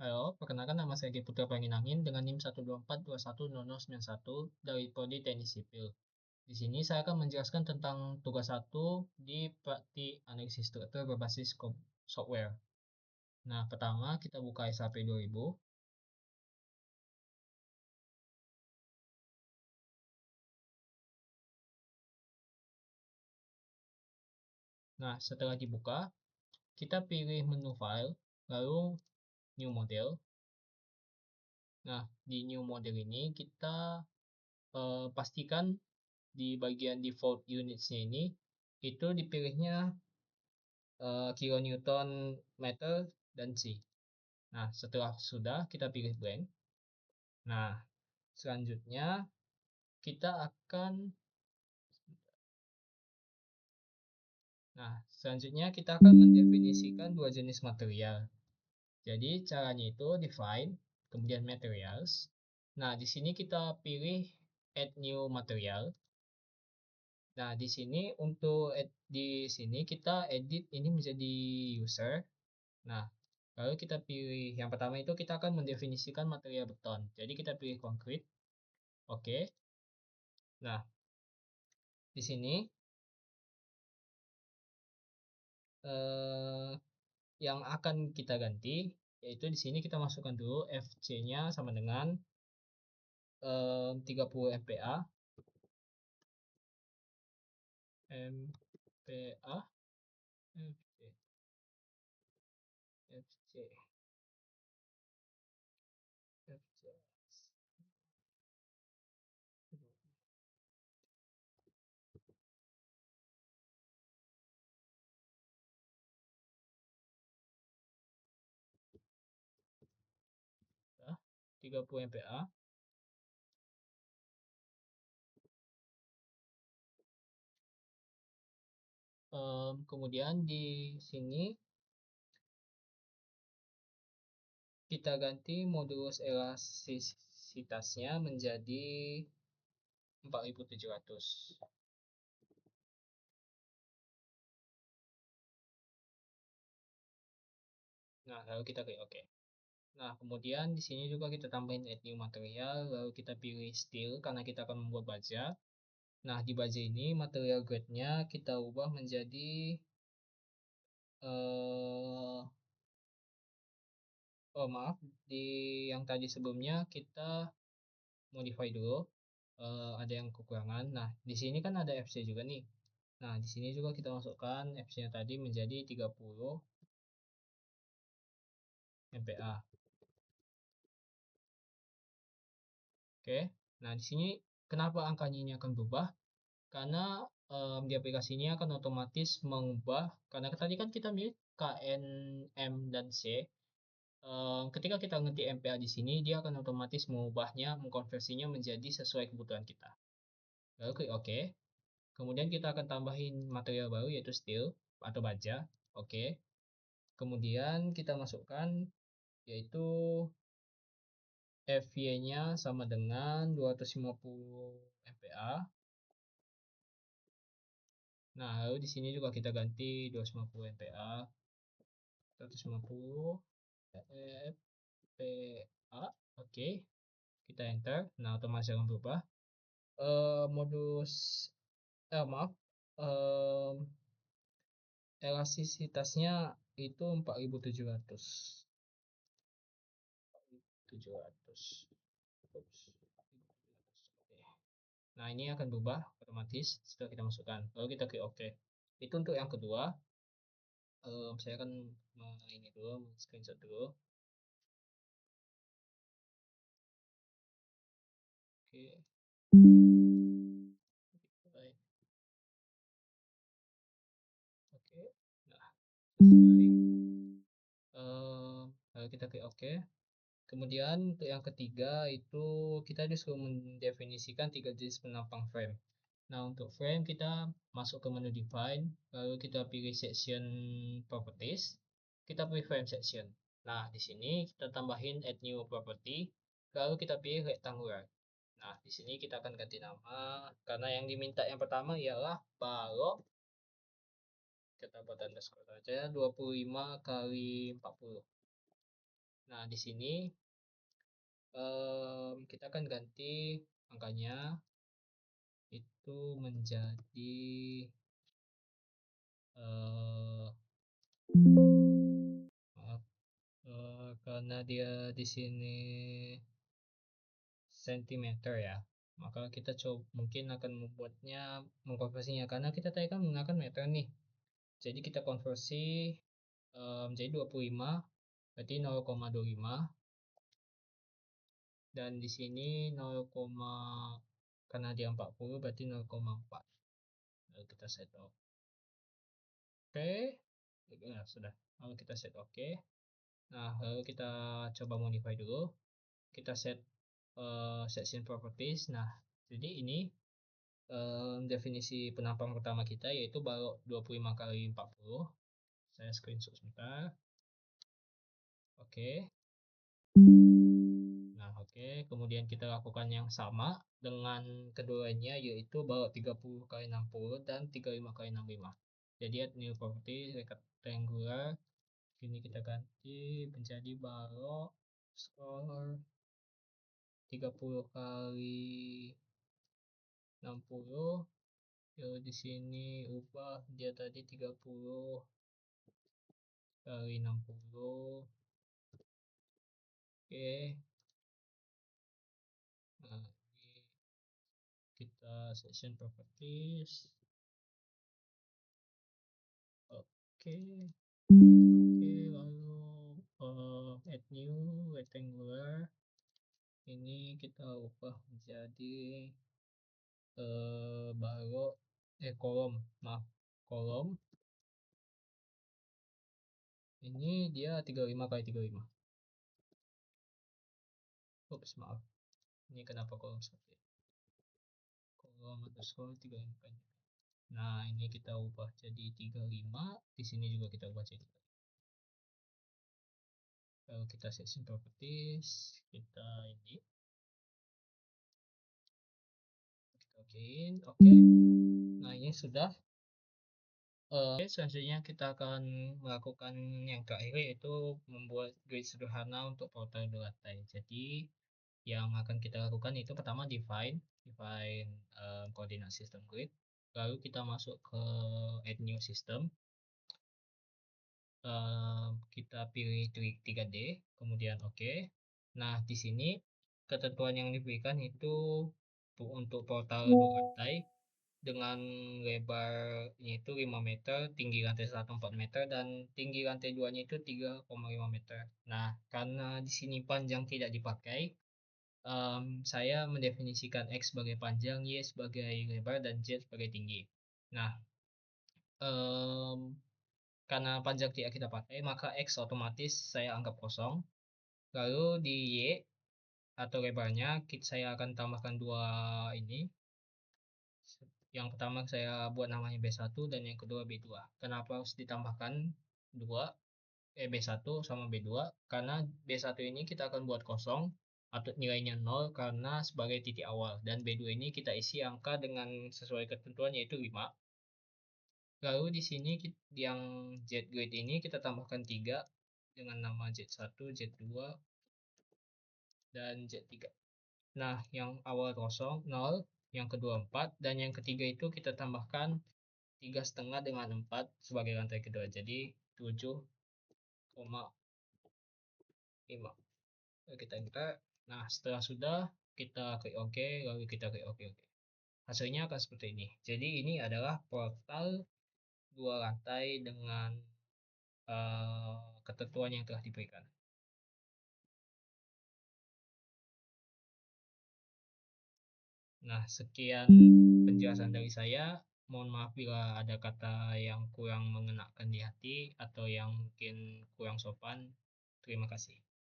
Halo, perkenalkan nama saya Egy Putra Panginangin dengan NIM 124210091 dari Prodi Teknik Sipil. Di sini saya akan menjelaskan tentang tugas 1 di praktik analisis struktur berbasis software. Nah, pertama kita buka SAP 2000. Nah, setelah dibuka, kita pilih menu file, lalu new model. Nah, di new model ini kita pastikan di bagian default unitsnya ini itu dipilihnya kilonewton meter dan C. Nah, setelah sudah kita pilih blank. Nah, selanjutnya kita akan mendefinisikan dua jenis material. Jadi caranya itu define, kemudian materials. Nah, di sini kita pilih add new material. Nah, di sini kita edit ini menjadi user. Nah, lalu kita pilih yang pertama itu kita akan mendefinisikan material beton. Jadi kita pilih concrete. Oke. Nah, di sini eh, yang akan kita ganti yaitu di sini kita masukkan dulu FC-nya sama dengan 30 MPa. MPa FC FC FC 30 MPa. Kemudian di sini kita ganti modulus elastisitasnya menjadi 4700. Nah, lalu kita klik OK. Nah, kemudian di sini juga kita tambahin add new material, lalu kita pilih steel karena kita akan membuat baja. Nah, di baja ini material grade-nya kita ubah menjadi maaf, di yang tadi sebelumnya kita modify dulu. Ada yang kekurangan. Nah, di sini kan ada FC juga nih. Nah, di sini juga kita masukkan FC-nya tadi menjadi 30 MPa. Oke. Nah, di sini kenapa angkanya ini akan berubah? Karena di aplikasi ini akan otomatis mengubah, karena tadi kan kita milih KN, M, dan C. Ketika kita ngetik MPa di sini, dia akan otomatis mengubahnya, mengkonversinya menjadi sesuai kebutuhan kita. Lalu klik OK. Kemudian kita akan tambahin material baru yaitu steel atau baja. Oke. Kemudian kita masukkan yaitu FY-nya sama dengan 250 MPa. Nah, lalu di sini juga kita ganti 250 MPa, 150 MPa. Oke, kita enter. Nah, otomatis akan berubah. Modus maaf, elastisitasnya itu 4700. 700. Oops. Oke. Nah, ini akan berubah otomatis setelah kita masukkan. Lalu kita klik OK. Itu untuk yang kedua. Saya akan ini dulu, screenshot dulu. Oke. Baik. Oke. Nah, selesai. Lalu kita klik OK. Kemudian untuk yang ketiga itu kita disuruh mendefinisikan 3 jenis penampang frame. Nah, untuk frame kita masuk ke menu define, lalu kita pilih section properties, kita pilih frame section. Nah, di sini kita tambahin add new property, lalu kita pilih rectangular. Nah, di sini kita akan ganti nama karena yang diminta yang pertama ialah balok, kita buat underscore saja 25 kali 40. Nah, di sini kita akan ganti angkanya itu menjadi eh, maaf, karena dia di sini sentimeter ya, maka kita coba mungkin akan membuatnya mengkonversinya karena kita tadi kan menggunakan meter nih, jadi kita konversi jadi 25 berarti 0,25, dan di sini 0, karena dia 40 berarti 0,4. Lalu kita set oke. Ya, sudah, lalu kita set oke. Nah, lalu kita coba modify dulu, kita set section properties. Nah, jadi ini definisi penampang pertama kita yaitu balok 25 kali 40. Saya screenshot sebentar. Oke. Nah, oke. Kemudian kita lakukan yang sama dengan keduanya yaitu balok 30 kali 60 dan 35 kali 65. Jadi add new property rectangular. Ini kita ganti menjadi balok skor 30 kali 60. Yo, di sini ubah dia tadi 30 kali 60. Oke. Nah, ini kita section properties. Oke. Oke, lalu add new rectangular. Ini kita ubah menjadi balok kolom. Maaf, kolom. Ini dia 35 kali 35. Ups, maaf. Ini kenapa kolom seperti ini? Kolom underscore 35. Nah, ini kita ubah jadi 35. Di sini juga kita ubah jadi. Lalu kita section properties, kita ini. Kita okein, oke. Nah, ini sudah. Oke, selanjutnya kita akan melakukan yang terakhir yaitu membuat grid sederhana untuk portal dua lantai. Jadi yang akan kita lakukan itu pertama define koordinat sistem grid, lalu kita masuk ke add new system, kita pilih 3D, kemudian oke. Nah, di sini ketentuan yang diberikan itu untuk portal dua lantai dengan lebarnya itu 5 meter, tinggi lantai 1 4 meter, dan tinggi lantai 2 nya itu 3,5 meter. Nah, karena di sini panjang tidak dipakai, saya mendefinisikan X sebagai panjang, Y sebagai lebar, dan Z sebagai tinggi. Nah, karena panjang tidak kita pakai, maka X otomatis saya anggap kosong. Lalu di Y atau lebarnya saya akan tambahkan dua ini. Yang pertama saya buat namanya B1 dan yang kedua B2. Kenapa harus ditambahkan dua, B1 sama B2? Karena B1 ini kita akan buat kosong atau nilainya 0 karena sebagai titik awal, dan B2 ini kita isi angka dengan sesuai ketentuan yaitu 5. Lalu di sini yang Z grid ini kita tambahkan 3 dengan nama Z1, Z2, dan Z3. Nah, yang awal kosong 0, yang kedua 4, dan yang ketiga itu kita tambahkan 3,5 dengan 4 sebagai lantai kedua, jadi 7,5. Kita enter. Nah, setelah sudah kita klik OK, lalu kita klik OK. Hasilnya akan seperti ini. Jadi ini adalah portal dua lantai dengan ketentuan yang telah diberikan. Nah, sekian penjelasan dari saya. Mohon maaf bila ada kata yang kurang mengenakan di hati atau yang mungkin kurang sopan. Terima kasih.